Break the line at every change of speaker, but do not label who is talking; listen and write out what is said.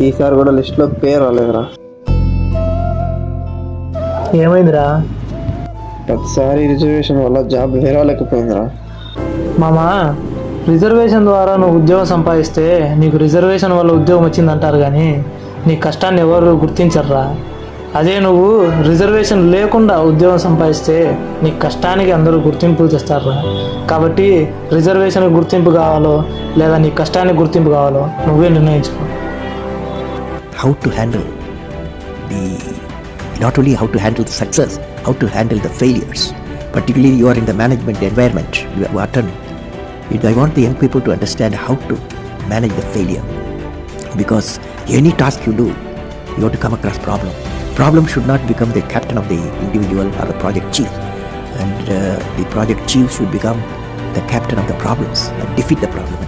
ఈసారి కూడా లిస్టులో పేరు రాలేదురా.
ఏమైందిరా?
ప్రతిసారి రిజర్వేషన్ వల్ల జాబ్ వేరే లేకపోయిందిరా.
మామా, రిజర్వేషన్ ద్వారా నువ్వు ఉద్యోగం సంపాదిస్తే నీకు రిజర్వేషన్ వల్ల ఉద్యోగం వచ్చిందంటారు, కానీ నీ కష్టాన్ని ఎవరు గుర్తించర్రా. అదే నువ్వు రిజర్వేషన్ లేకుండా ఉద్యోగం సంపాదిస్తే నీ కష్టానికి అందరూ గుర్తింపు తెస్తారా. కాబట్టి రిజర్వేషన్ గుర్తింపు కావాలో లేదా నీ కష్టానికి గుర్తింపు కావాలో నువ్వే నిర్ణయించుకో.
How to handle the, not only how to handle the success, how to handle the failures. Particularly you are in the management environment, you are attending. I want the young people to understand how to manage the failure, because any task you do, you have to come across problem. Problem should not become the captain of the individual or the project chief, and the project chief should become the captain of the problems and defeat the problem.